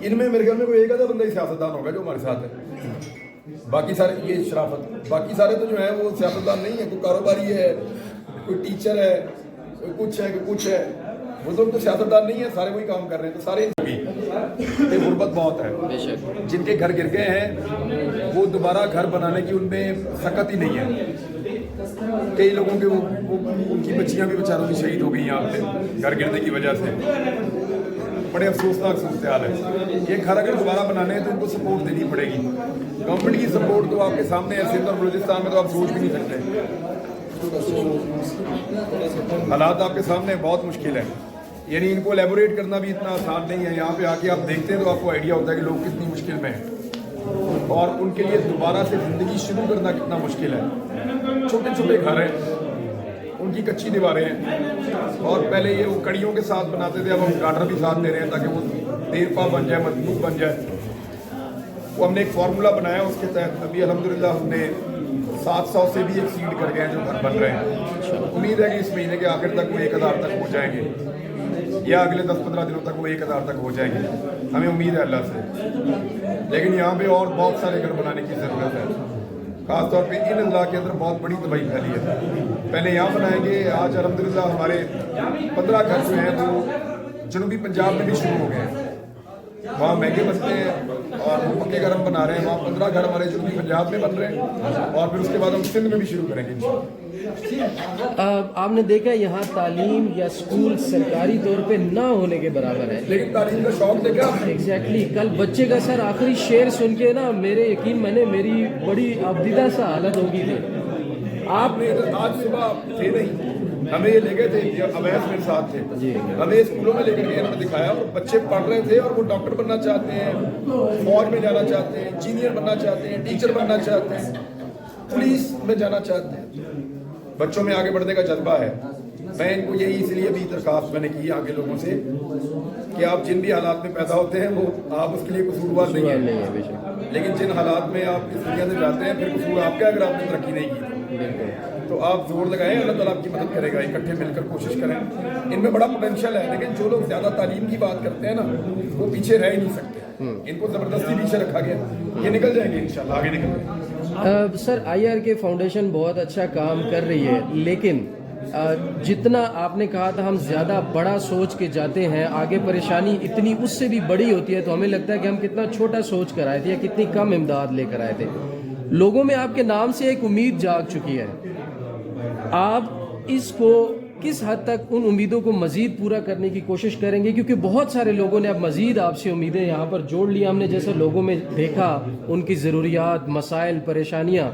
इनमें मेरे ख्याल में कोई एक आधा बंदा ही सियासतदान होगा जो हमारे साथ है, बाकी सारे ये शराफत, बाकी सारे तो जो है वो सियासतदान नहीं है, कोई कारोबारी है, कोई टीचर है, कोई कुछ है, कोई कुछ है, वो तो सियासतदान नहीं है, सारे वही काम कर रहे हैं। तो सारे ये गुर्बत बहुत है, जिनके घर गिर गए हैं वो दोबारा घर बनाने की उनमें सकत ही नहीं है। कई लोगों के वो उनकी बच्चियां भी बेचारों की शहीद हो गई यहाँ पे घर गिरने की वजह से, बड़े अफसोसनाक सूरत हाल है। ये घर अगर दोबारा बनाने हैं तो इनको सपोर्ट देनी पड़ेगी। गवर्नमेंट की सपोर्ट तो आपके सामने है, सिंध और बलूचिस्तान में तो आप सोच भी नहीं सकते। हालात आपके सामने बहुत मुश्किल है, यानी इनको एलेबोरेट करना भी इतना आसान नहीं है। यहाँ पे आके आप देखते हैं तो आपको आइडिया होता है कि लोग कितनी मुश्किल में हैं और उनके लिए दोबारा से ज़िंदगी शुरू करना कितना मुश्किल है। छोटे छोटे घर हैं, उनकी कच्ची दीवारें हैं और पहले ये वो कड़ियों के साथ बनाते थे, अब हम गार्डर भी साथ दे रहे हैं ताकि वो देरपा बन जाए, मजबूत बन जाए। वो हमने एक फार्मूला बनाया, उसके तहत अभी अल्हम्दुलिल्लाह हमने 700 से भी एक्सीड कर गए हैं जो घर बन रहे हैं। उम्मीद है कि इस महीने के आखिर तक वो 1000 तक हो जाएंगे या अगले 10-15 दिनों तक वो 1000 तक हो जाएंगे, हमें उम्मीद है अल्लाह से। लेकिन यहाँ पे और बहुत सारे घर बनाने की ज़रूरत है, ख़ासतौर पे इन इलाक़ के अंदर बहुत बड़ी तबाही फैली है। पहले यहाँ बनाएंगे, आज अल्हम्दुलिल्लाह हमारे 15 घर जो हैं वो जनूबी पंजाब में भी शुरू हो गए हैं, वहाँ महंगे बनते हैं और हम पक्के घर हम बना रहे हैं। वहाँ 15 घर हमारे जनूबी पंजाब में बन रहे हैं और फिर उसके बाद हम सिंध में भी शुरू करेंगे इंशाअल्लाह। आपने देखा यहाँ तालीम या स्कूल सरकारी तौर पे ना होने के बराबर है, लेकिन तालीम का शौक देखा एग्जैक्टली कल बच्चे का सर आखिरी शेर सुन के ना मेरे यकीन मैंने मेरी बड़ी अबदीदा सा हालत होगी थी। आपने आज सुबह थे नहीं, हमें ये ले गए थे, अवैस मेरे साथ थे, हमें स्कूलों में लेकर गए, इन्होंने दिखाया और बच्चे पढ़ रहे थे और वो डॉक्टर बनना चाहते हैं, फौज में जाना चाहते हैं, इंजीनियर बनना चाहते हैं, टीचर बनना चाहते हैं, पुलिस में जाना चाहते हैं। बच्चों में आगे बढ़ने का जज्बा है। मैं इनको यही इसलिए भी दरखास्त मैंने की आगे लोगों से कि आप जिन भी हालात में पैदा होते हैं वो आप उसके लिए कसूरवार नहीं है, लेकिन जिन हालात में आप इस दुनिया से जाते हैं फिर कसूर आपका अगर आपने तरक्की नहीं की तो आप जोर लगाएं, अल्लाह ताला आपकी मदद करेगा। इकट्ठे मिलकर कोशिश करें, इनमें बड़ा पोटेंशियल है, लेकिन जो लोग ज़्यादा तालीम की बात करते हैं ना वो पीछे रह ही नहीं सकते, इनको ज़बरदस्ती पीछे रखा गया, ये निकल जाएंगे इंशाल्लाह, आगे निकल जाएंगे। सर IRK फाउंडेशन बहुत अच्छा काम कर रही है, लेकिन जितना आपने कहा था हम ज़्यादा बड़ा सोच के जाते हैं, आगे परेशानी इतनी उससे भी बड़ी होती है तो हमें लगता है कि हम कितना छोटा सोच कर आए थे या कितनी कम इमदाद लेकर आए थे। लोगों में आपके नाम से एक उम्मीद जाग चुकी है, आप इसको किस हद तक उन उम्मीदों को मज़ीद पूरा करने की कोशिश करेंगे? क्योंकि बहुत सारे लोगों ने अब मज़ीद आपसे उम्मीदें यहाँ पर जोड़ लिया। हमने जैसे लोगों में देखा उनकी ज़रूरियात, मसाइल, परेशानियाँ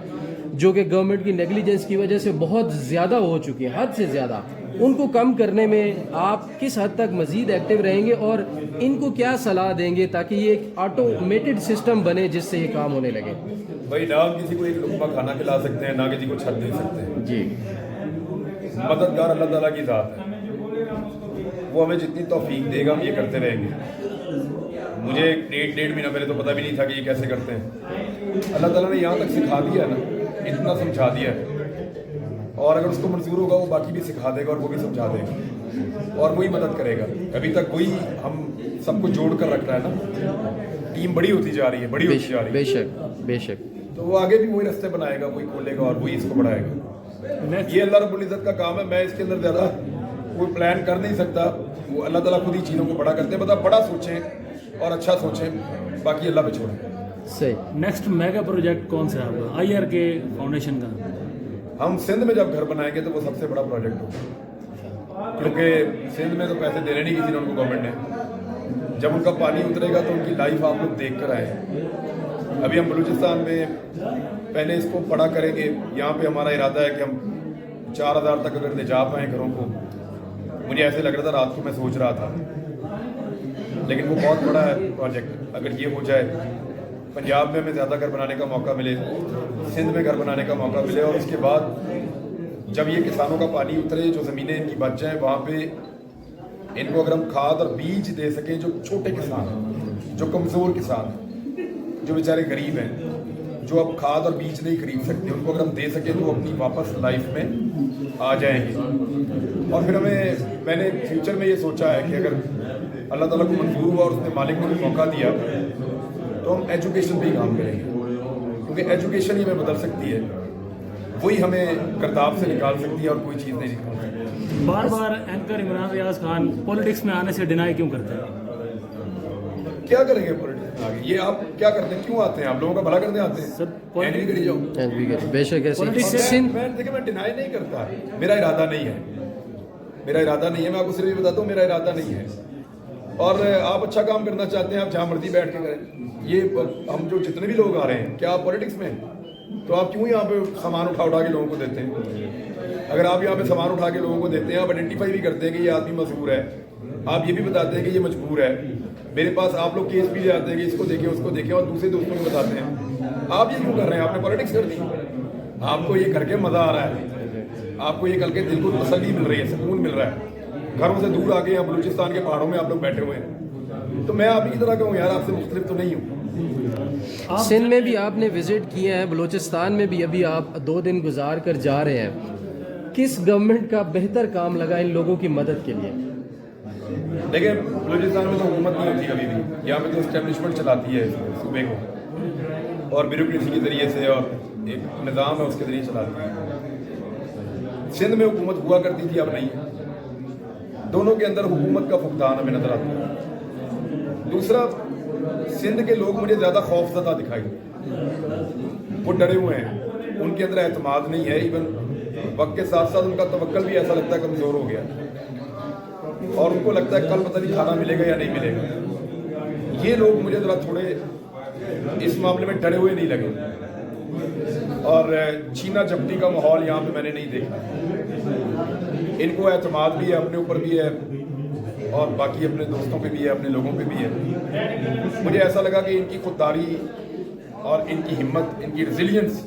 जो कि गवर्नमेंट की नेगलिजेंस की वजह से बहुत ज़्यादा हो चुकी हैं, हद से ज़्यादा, उनको कम करने में आप किस हद तक मज़ीद एक्टिव रहेंगे और इनको क्या सलाह देंगे ताकि ये एक ऑटोमेटेड सिस्टम बने जिससे ये काम होने लगे? भाई ना किसी को एक लुक़मा खाना खिला सकते हैं, ना किसी को छत दे सकते हैं जी। मददगार अल्लाह ताला की ज़ात है, वो हमें जितनी तौफीक देगा हम ये करते रहेंगे। मुझे डेढ़ महीना पहले तो पता भी नहीं था कि ये कैसे करते हैं। अल्लाह ताला ने यहाँ तक सिखा दिया ना, इतना समझा दिया है, और अगर उसको मंजूर होगा वो बाकी भी सिखा देगा और वो भी समझा देगा और वही मदद करेगा। अभी तक वही हम सबको जोड़ कर रख रहा है ना, टीम बड़ी होती जा रही है, बड़ी होती जा रही है। बेशक बेशक, तो वो आगे भी वही रास्ते बनाएगा, वही खोलेगा और वही इसको बढ़ाएगा। ये अल्लाह रब्बुल इज़्ज़त का काम है, मैं इसके अंदर ज़्यादा कोई प्लान कर नहीं सकता, वो अल्लाह ताला खुद ही चीज़ों को बड़ा करते हैं। मतलब बड़ा सोचें और अच्छा सोचें, बाकी अल्लाह पे छोड़ें। सही। नेक्स्ट मेगा प्रोजेक्ट कौन सा है आपका IRK फाउंडेशन का? हम सिंध में जब घर बनाएंगे तो वो सबसे बड़ा प्रोजेक्ट होगा, क्योंकि सिंध में तो पैसे देने नहीं किसी ने उनको, गवर्नमेंट ने। जब उनका पानी उतरेगा तो उनकी लाइफ आप लोग देख कर आए। अभी हम बलूचिस्तान में पहले इसको बड़ा करेंगे, यहाँ पे हमारा इरादा है कि हम 4000 तक अगर ले जा पाएँ घरों को। मुझे ऐसे लग रहा था, रात को मैं सोच रहा था, लेकिन वो बहुत बड़ा है प्रोजेक्ट। अगर ये हो जाए, पंजाब में हमें ज़्यादा घर बनाने का मौका मिले, सिंध में घर बनाने का मौका मिले, और उसके बाद जब ये किसानों का पानी उतरे, जो ज़मीनें इनकी बच जाएँ, वहाँ पे इनको अगर हम खाद और बीज दे सकें, जो छोटे किसान हैं, जो कमज़ोर किसान हैं, जो बेचारे गरीब हैं, जो अब खाद और बीज नहीं खरीद सकते, उनको अगर हम दे सकें तो वो अपनी वापस लाइफ में आ जाएंगे। और फिर मैंने फ्यूचर में ये सोचा है कि अगर अल्लाह ताला को मंजूर हुआ और उसने मालिक को मौका दिया तो हम एजुकेशन पे ही काम करेंगे, क्योंकि एजुकेशन ही हमें बदल सकती है, वही हमें गर्दाब से निकाल सकती है और कोई चीज़ नहीं निकाल सकती। बार बार एंकर इमरान रियाज खान पॉलिटिक्स में आने से डिनाई क्यों करते हैं? क्या करेंगे पॉलिटिक्स में आगे? ये आप क्या करते हैं, क्यों आते हैं? आप लोगों का भला करने आते हैं? सर, एनवी करी जाओ। बेशक Politics ऐसे से- मैं देखिए, मैं डिनाई नहीं करता, मेरा इरादा नहीं है, मेरा इरादा नहीं है, मैं आपको सिर्फ ये बताता हूँ मेरा इरादा नहीं है। और आप अच्छा काम करना चाहते हैं, आप जहाँ मर्जी बैठ के करें। ये हम जो जितने भी लोग आ रहे हैं, क्या आप पॉलिटिक्स में हैं? तो आप क्यों यहाँ पे सामान उठा उठा के लोगों को देते हैं? अगर आप यहाँ पे सामान उठा के लोगों को देते हैं, आप आइडेंटिफाई भी करते हैं कि ये आदमी मजबूर है, आप ये भी बताते हैं कि ये मजबूर है, मेरे पास आप लोग केस भी ले आते हैं कि इसको देखें उसको देखें और दूसरे दोस्तों को बताते हैं, आप ये क्यों कर रहे हैं? आपने पॉलिटिक्स कर दी, आपको ये करके मजा आ रहा है, आपको ये करके दिल को तसल्ली मिल रही है, सुकून मिल रहा है, घरों से दूर आके यहाँ बलूचिस्तान के पहाड़ों में आप लोग बैठे हुए हैं। तो मैं आप ही की तरह का हूँ यार, आपसे मुख्तलिफ तो नहीं हूँ। सिंध में भी आपने विजिट किए हैं, बलूचिस्तान में भी अभी आप 2 दिन गुजार कर जा रहे हैं, किस गवर्नमेंट का बेहतर काम लगा इन लोगों की मदद के लिए? देखिए, बलूचिस्तान में तो हुकूमत नहीं होती कभी भी, यहाँ पे तो इस्टेब्लिशमेंट चलाती है सूबे को, और ब्यूरोक्रेसी के जरिए से, और एक निज़ाम है उसके जरिए चलाती है। सिंध में हुकूमत हुआ करती थी, अब नहीं है। दोनों के अंदर हुकूमत का फुकदान हमें नजर आता है। दूसरा, सिंध के लोग मुझे ज़्यादा खौफज़दा दिखाई, वो डरे हुए हैं, उनके अंदर एतमाद नहीं है। इवन वक्त के साथ साथ उनका तवक्कल भी ऐसा लगता है कमज़ोर हो गया, और उनको लगता है कल पता नहीं खाना मिलेगा या नहीं मिलेगा। ये लोग मुझे ज़रा थोड़े इस मामले में डरे हुए नहीं लगे, और छीना झपटी का माहौल यहाँ पे मैंने नहीं देखा। इनको एतमाद भी है, अपने ऊपर भी है, और बाकी अपने दोस्तों पे भी है, अपने लोगों पे भी है। मुझे ऐसा लगा कि इनकी खुददारी और इनकी हिम्मत, इनकी रेजिलियंस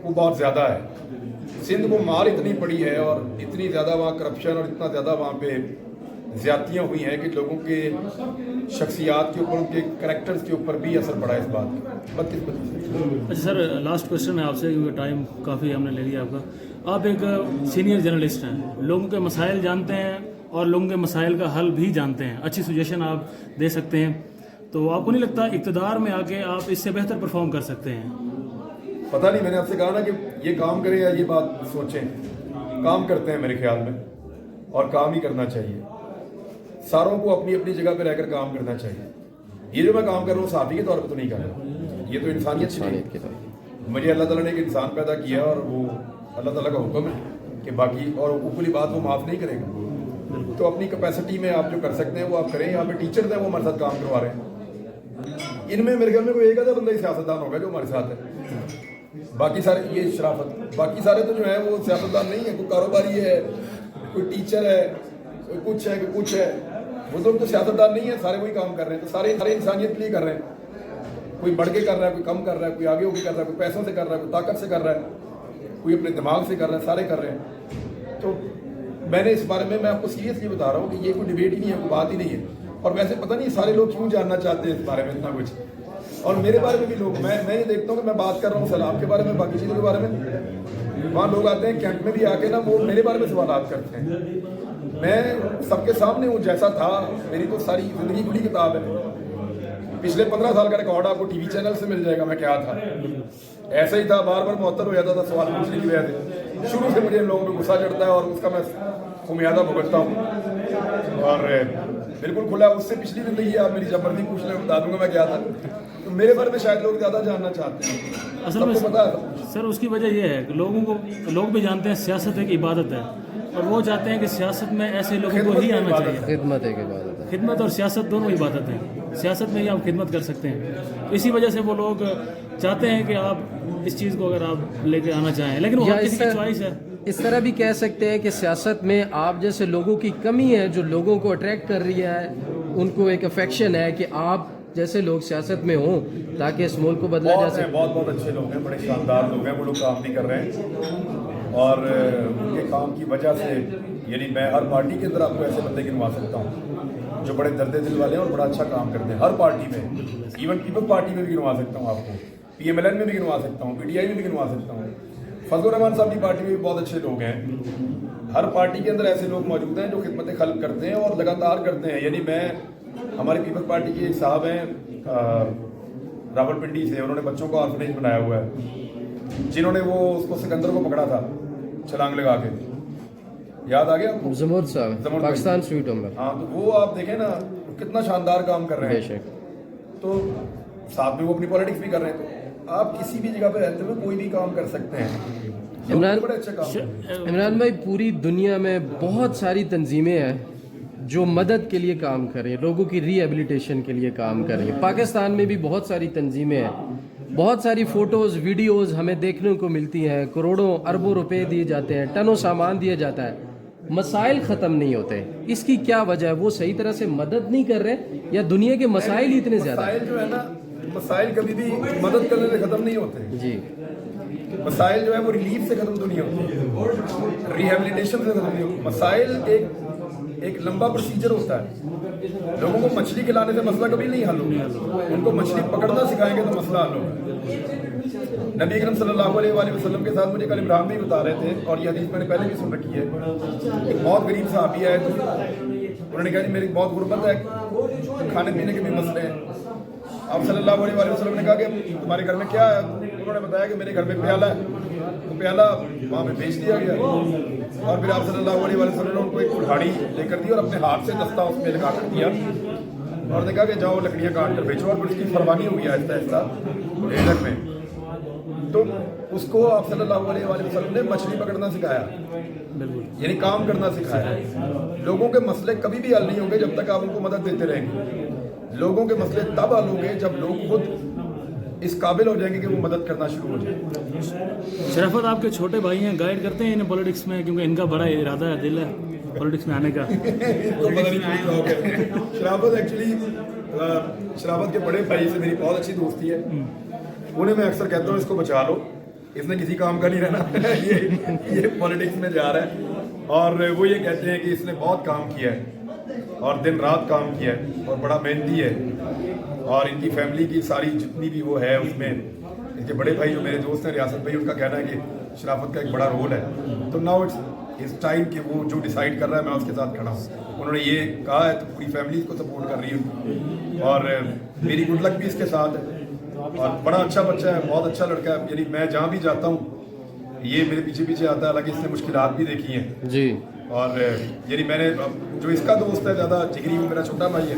वो बहुत ज़्यादा है। सिंध को मार इतनी पड़ी है, और इतनी ज़्यादा वहाँ करप्शन और इतना ज़्यादा वहाँ पे ज़्यादतियाँ हुई हैं कि लोगों के शख्सियात के ऊपर, उनके करैक्टर्स के ऊपर भी असर पड़ा है इस बात का। बदकिस्मती। अच्छा सर, लास्ट क्वेश्चन है आपसे, क्योंकि टाइम काफ़ी हमने ले लिया आपका। आप एक सीनियर जर्नलिस्ट हैं, लोगों के मसाइल जानते हैं और लोगों के मसाइल का हल भी जानते हैं, अच्छी सजेशन आप दे सकते हैं, तो आपको नहीं लगता इक़्तिदार में आके आप इससे बेहतर परफॉर्म कर सकते हैं? पता नहीं, मैंने आपसे कहा ना कि ये काम करें या ये बात सोचें, काम करते हैं मेरे ख्याल में, और काम ही करना चाहिए। सारों को अपनी अपनी जगह पे रहकर काम करना चाहिए। ये जो मैं काम कर रहा हूँ साथी के तौर पे तो नहीं कर रहा, ये तो इंसानियत के तौर मुझे अल्लाह ताला ने एक इंसान पैदा किया, और वो अल्लाह ताला का हुक्म है कि बाकी और हुकूकी बात वो माफ़ नहीं करेगा। तो अपनी कैपेसिटी में आप जो कर सकते हैं वो आप करें। यहाँ पे टीचर्स हैं, वो हमारे साथ काम करवा रहे हैं। इनमें मेरे ख्याल में कोई एक आधा बंदा ही सियासतदान होगा जो हमारे साथ है, बाकी सारे ये शराफत, बाकी सारे तो जो है वो सियासतदान नहीं है। कोई कारोबारी है, कोई टीचर है, कोई कुछ है, कोई कुछ है, वो तो सियासतदान नहीं है, सारे वही काम कर रहे हैं। तो सारे इंसानियत के लिए कर रहे हैं। कोई बढ़ के कर रहा है, कोई कम कर रहा है, कोई आगे होकर कर रहा है, कोई पैसों से कर रहा है, कोई ताकत से कर रहा है, कोई अपने दिमाग से कर रहा है, सारे कर रहे हैं। तो मैंने इस बारे में, मैं आपको सीरियसली बता रहा हूँ कि ये कोई डिबेट ही नहीं है, कोई बात ही नहीं है। और वैसे पता नहीं सारे लोग क्यों जानना चाहते हैं इस बारे में इतना कुछ, और मेरे बारे में भी लोग, मैं ये देखता हूँ कि मैं बात कर रहा हूँ सैलाब के बारे में, बाकी चीज़ों के बारे में, वहाँ लोग आते हैं कैंप में भी आके ना, वो मेरे बारे में सवाल करते हैं। मैं सबके सामने हूँ जैसा था, मेरी तो सारी जिंदगी खुली किताब है। पिछले 15 साल का रिकॉर्ड आपको टीवी चैनल से मिल जाएगा, मैं क्या था, ऐसा ही था, बार बार मुअत्तल हो जाता था सवाल पूछने की वजह से। शुरू से मुझे इन लोगों पे गुस्सा चढ़ता है, और उसका मैं खुमियादा भुगतता हूँ, और बिल्कुल खुला। उससे पिछली जिंदगी आप मेरी जब मर्जी पूछ लें, बता दूंगा मैं क्या था। तो मेरे बारे में शायद लोग ज़्यादा जानना चाहते हैं, असल में सबको पता है। सर उसकी वजह यह है कि लोग भी जानते हैं सियासत एक इबादत है, और वो चाहते हैं कि सियासत में ऐसे लोगों को ही आना चाहिए। खिदमत है के बाद खिदमत और सियासत दोनों इबादत है, सियासत में ही आप खिदमत कर सकते हैं। इसी वजह से वो लोग चाहते हैं कि आप इस चीज़ को अगर आप लेके आना चाहें, लेकिन वो किसी की चॉइस है। इस तरह भी कह सकते हैं कि सियासत में आप जैसे लोगों की कमी है, जो लोगों को अट्रैक्ट कर रही है, उनको एक अफेक्शन है कि आप जैसे लोग सियासत में हों, ताकि इस मुल्क को बदला जा सके। बहुत अच्छे लोग हैं, बड़े शानदार लोग हैं, वो लोग काम भी कर रहे हैं, और उनके काम की वजह से, यानी मैं हर पार्टी के अंदर आपको ऐसे बंदे गिनवा सकता हूँ जो बड़े दर्द दिल वाले हैं और बड़ा अच्छा काम करते हैं, हर पार्टी में। इवन पीपल्स पार्टी में भी गिनवा सकता हूँ आपको, PMLN में भी गिनवा सकता हूँ, PTI में भी गिनवा सकता हूँ। फजल रहमान साहब की पार्टी में भी बहुत अच्छे लोग हैं। हर पार्टी के अंदर ऐसे लोग मौजूद हैं जो खिदमत खल्क करते हैं और लगातार करते हैं। यानी मैं, हमारे पीपल्स पार्टी के एक साहब हैं रावलपिंडी से, उन्होंने बच्चों का ऑर्फनेज बनाया हुआ है, जिन्होंने वो उसको सिकंदर को पकड़ा था छलांग लगा के, याद आ गया आपको? जमूद साहब, जमूद पाकिस्तान स्वीट होंगे। हाँ, तो वो आप देखें ना कितना शानदार काम कर रहे हैं। बेशक। तो साथ में वो अपनी पॉलिटिक्स भी कर रहे हैं। तो आप किसी भी जगह पे रहते हुए कोई भी काम कर सकते हैं। इमरान, बड़े अच्छे काम। इमरान भाई, पूरी दुनिया में बहुत सारी तंजीमें हैं जो मदद के लिए काम कर रही हैं, लोगों की रिहेबिलिटेशन के लिए काम कर रही हैं। पाकिस्तान में भी बहुत सारी तंजीमें हैं, बहुत सारी फ़ोटोज़ वीडियोज़ हमें देखने को मिलती हैं, करोड़ों अरबों रुपए दिए जाते हैं, टनों सामान दिया जाता है, मसाइल ख़त्म नहीं होते। इसकी क्या वजह है? वो सही तरह से मदद नहीं कर रहे या दुनिया के मसाइल ही इतने ज़्यादा हैं? मसाइल जो है ना, मसाइल कभी भी मदद करने से खत्म नहीं होते। जी, मसाइल जो है वो रिलीफ से खत्म तो नहीं होते, रिहेबिलिटेशन से खत्म नहीं होते। मसाइल एक लंबा प्रोसीजर होता है। लोगों को मछली खिलाने से मसला कभी नहीं हल होगा, उनको मछली पकड़ना सिखाएंगे तो मसला हल होगा। नबी अकरम सल्लल्लाहु अलैहि वसल्लम के साथ मुझे कल इमरान भी बता रहे थे, और ये हदीस मैंने पहले भी सुन रखी है। एक बहुत गरीब सहाबी आए तो उन्होंने कहा जी मेरी बहुत गुर्बत है, खाने पीने के भी मसले हैं। आप सल्लल्लाहु अलैहि वसल्लम ने कहा कि तुम्हारे घर में क्या है? उन्होंने बताया कि मेरे घर में प्याला है। तो प्याला वहाँ पे बेच दिया गया, और फिर आप सल्लल्लाहु अलैहि वसल्लम ने उनको एक कुल्हाड़ी लेकर दी और अपने हाथ से दस्ता उसमें लगा कर दिया, और ने कहा कि जाओ लकड़ियाँ काट कर बेचो। और फिर उसकी फरमानी हो गया आहिस्ता आहिस्ता ढेलक में। तो उसको आप सल्लल्लाहु अलैहि वसल्लम ने मछली पकड़ना सिखाया, यानी काम करना सिखाया। लोगों के मसले कभी भी हल नहीं होंगे जब तक आप उनको मदद देते रहेंगे। लोगों के मसले तब हल होंगे जब लोग खुद इस काबिल हो जाएंगे कि वो मदद करना शुरू हो जाए। शराफत आपके छोटे भाई हैं, गाइड करते हैं इन्हें पॉलिटिक्स में, क्योंकि इनका बड़ा इरादा है, दिल है पॉलिटिक्स में आने का। तो पता नहीं क्यों हो गया। शराफत एक्चुअली, शराफत के बड़े भाई से मेरी बहुत अच्छी दोस्ती है। उन्हें मैं अक्सर कहता हूँ इसको बचा लो, इसने किसी काम का नहीं रहना। ये पॉलिटिक्स में जा रहा है। और वो ये कहते हैं कि इसने बहुत काम किया है और दिन रात काम किया है और बड़ा मेहनती है, और इनकी फैमिली की सारी जितनी भी वो है उसमें इनके बड़े भाई जो मेरे दोस्त हैं रियासत भाई, उनका कहना है कि शराफत का एक बड़ा रोल है। तो नाउ इट्स टाइम कि वो जो डिसाइड कर रहा है मैं उसके साथ खड़ा हूँ। उन्होंने ये कहा है तो पूरी फैमिली इसको सपोर्ट कर रही है, और मेरी गुड लक भी इसके साथ है। और बड़ा अच्छा बच्चा है, बहुत अच्छा लड़का है। यानी मैं जहाँ भी जाता हूँ ये मेरे पीछे पीछे आता है, हालांकि इसने मुश्किलात भी देखी हैं जी। और यानी मैंने जो इसका दोस्त है ज़्यादा जिगरी, वो मेरा छोटा भाई है,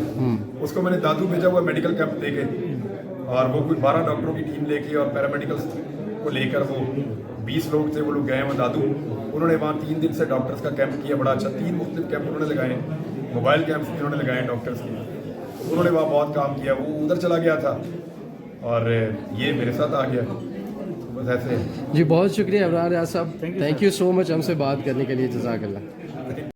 उसको मैंने दादू भेजा हुआ मेडिकल कैंप देके, और वो कुछ 12 डॉक्टरों की टीम लेके और पैरामेडिकल्स को लेकर वो 20 लोग थे, वो लोग गए हैं दादू। उन्होंने वहाँ 3 दिन से डॉक्टर्स का कैंप किया, बड़ा अच्छा। 3 मुख्तलिफ कैंप उन्होंने लगाए, मोबाइल कैंप्स भी उन्होंने लगाए डॉक्टर्स के। उन्होंने वहाँ बहुत काम किया। वो उधर चला गया था और ये मेरे साथ आ गया, बस ऐसे। जी, बहुत शुक्रिया इमरान रियाज साहब, थैंक यू सो मच हमसे बात करने के लिए। जज़ाकल्लाह।